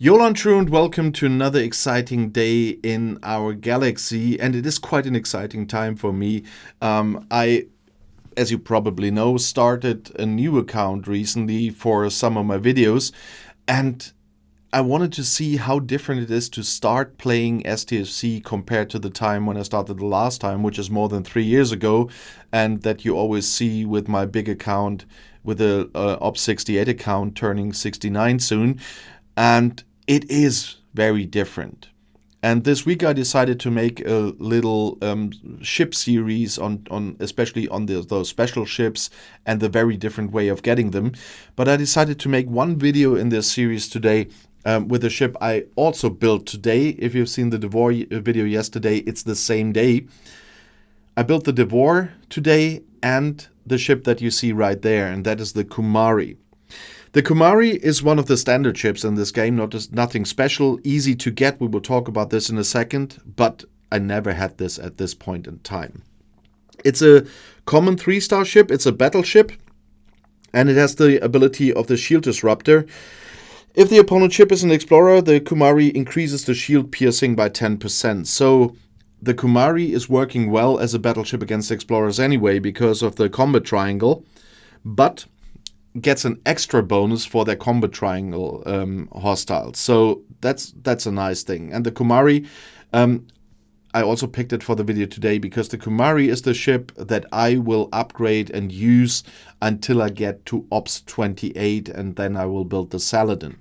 Jolan True and welcome to another exciting day in our galaxy, and it is quite an exciting time for me. I, as you probably know, started a new account recently for some of my videos, and I wanted to see how different it is to start playing STFC compared to the time when I started the last time, which is more than 3 years ago, and that you always see with my big account, with the Ops 68 account turning 69 soon. And it is very different. And this week I decided to make a little ship series on especially on those special ships and the very different way of getting them. But I decided to make one video in this series today with a ship I also built today. If you've seen the Devore video yesterday, it's the same day. I built the Devore today and the ship that you see right there, and that is the Kumari. The Kumari is one of the standard ships in this game, nothing special, easy to get. We will talk about this in a second, but I never had this at this point in time. It's a common 3-star ship, it's a battleship, and it has the ability of the shield disruptor. If the opponent ship is an explorer, the Kumari increases the shield piercing by 10%. So the Kumari is working well as a battleship against explorers anyway because of the combat triangle, but gets an extra bonus for their combat triangle hostiles. So that's a nice thing. And the Kumari, I also picked it for the video today because the Kumari is the ship that I will upgrade and use until I get to Ops 28, and then I will build the Saladin.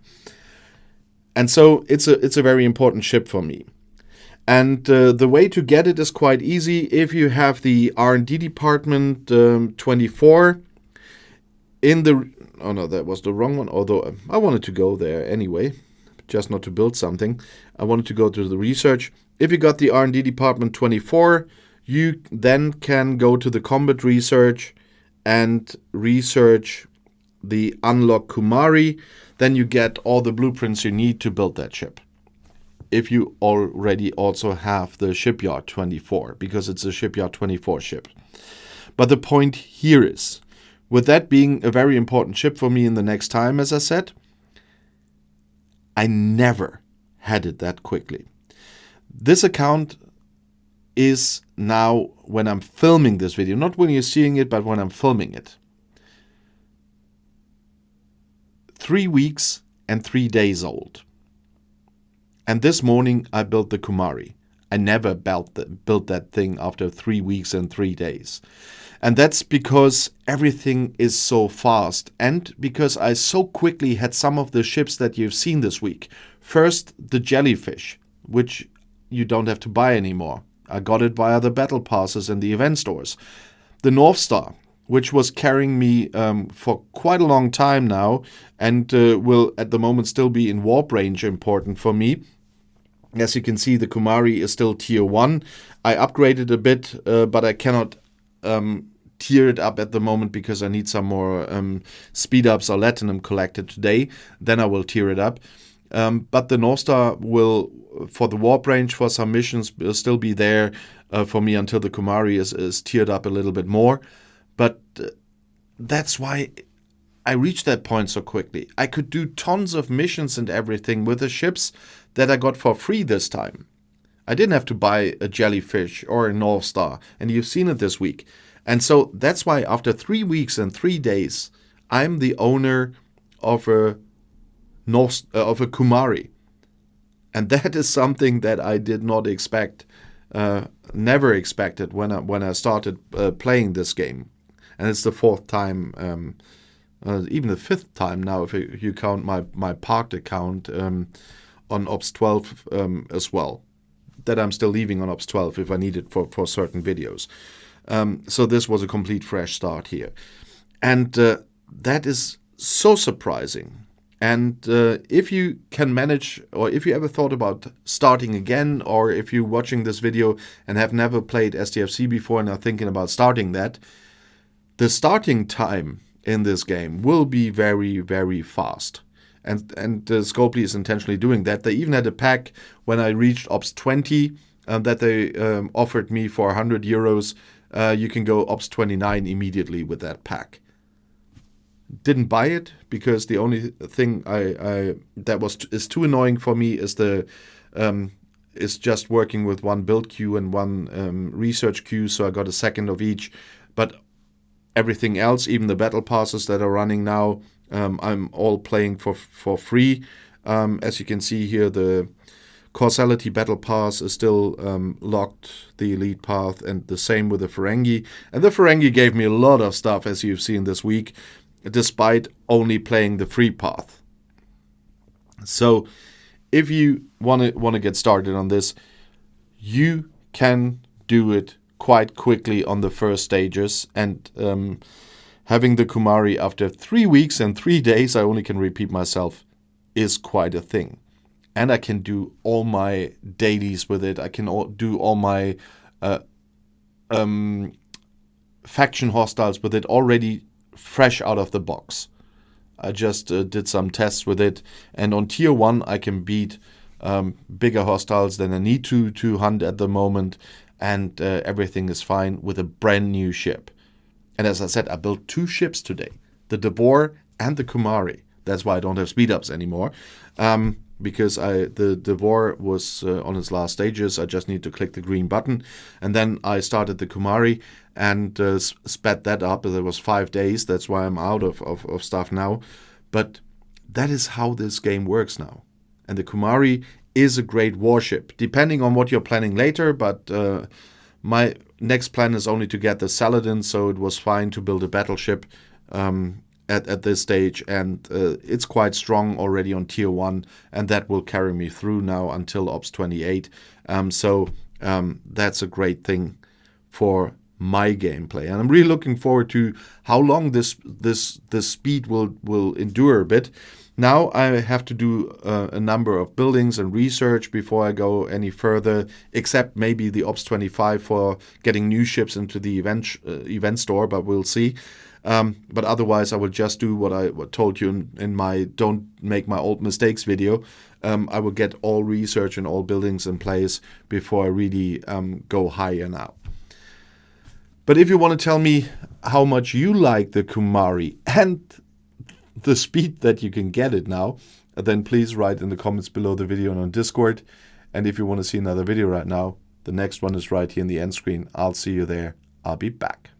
And so it's a very important ship for me. And the way to get it is quite easy. If you have the R&D department 24, oh no, that was the wrong one, although I wanted to go there anyway, just not to build something. I wanted to go to the research. If you got the R&D department 24, you then can go to the combat research and research the unlock Kumari. Then you get all the blueprints you need to build that ship. If you already also have the shipyard 24, because it's a shipyard 24 ship. But the point here is, with that being a very important ship for me in the next time, as I said, I never had it that quickly. This account is now, when I'm filming this video, not when you're seeing it, but when I'm filming it, 3 weeks and 3 days old. And this morning I built the Kumari. I never built that thing after 3 weeks and 3 days. And that's because everything is so fast, and because I so quickly had some of the ships that you've seen this week. First, the Jellyfish, which you don't have to buy anymore. I got it via the battle passes and the event stores. The North Star, which was carrying me for quite a long time now, and will at the moment still be in warp range important for me. As you can see, the Kumari is still tier 1. I upgraded a bit, but I cannot tier it up at the moment because I need some more speed ups or latinum collected today. Then I will tier it up. But the North Star will, for the warp range, for some missions, will still be there for me until the Kumari is tiered up a little bit more. But that's why I reached that point so quickly. I could do tons of missions and everything with the ships that I got for free this time. I didn't have to buy a Jellyfish or a North Star, and you've seen it this week. And so that's why after 3 weeks and 3 days, I'm the owner of a Kumari. And that is something that I did not expect, never expected when I started playing this game. And it's the 4th time, even the 5th time now if you count my parked account on Ops 12 as well, that I'm still leaving on Ops 12 if I need it for certain videos. So this was a complete fresh start here. And that is so surprising. And if you can manage, or if you ever thought about starting again, or if you're watching this video and have never played STFC before and are thinking about starting that, the starting time in this game will be very, very fast. And Scopely is intentionally doing that. They even had a pack when I reached Ops 20 that they offered me for 100 euros. You can go Ops 29 immediately with that pack. Didn't buy it because the only thing I that is too annoying for me is just working with one build queue and one research queue. So I got a second of each, but everything else, even the battle passes that are running now, I'm all playing for free. As you can see here, the Causality Battle Pass is still locked, the Elite Path, and the same with the Ferengi. And the Ferengi gave me a lot of stuff, as you've seen this week, despite only playing the free path. So if you want to get started on this, you can do it quite quickly on the first stages. And having the Kumari after 3 weeks and 3 days, I only can repeat myself, is quite a thing. And I can do all my dailies with it. I can do all my faction hostiles with it already fresh out of the box. I just did some tests with it. And on tier 1, I can beat bigger hostiles than I need to hunt at the moment. And everything is fine with a brand new ship. And as I said, I built 2 ships today. The Devore and the Kumari. That's why I don't have speed ups anymore. Because the Devore was on its last stages. I just need to click the green button. And then I started the Kumari and sped that up. There was 5 days. That's why I'm out of stuff now. But that is how this game works now. And the Kumari is a great warship, depending on what you're planning later. But my next plan is only to get the Saladin, so it was fine to build a battleship at this stage, and it's quite strong already on tier 1, and that will carry me through now until Ops 28. So that's a great thing for my gameplay, and I'm really looking forward to how long this speed will endure a bit. Now I have to do a number of buildings and research before I go any further, except maybe the Ops 25 for getting new ships into the event store, but we'll see. But otherwise, I will just do what I told you in my Don't Make My Old Mistakes video. I will get all research and all buildings in place before I really go higher now. But if you want to tell me how much you like the Kumari and the speed that you can get it now, then please write in the comments below the video and on Discord. And if you want to see another video right now, the next one is right here in the end screen. I'll see you there. I'll be back.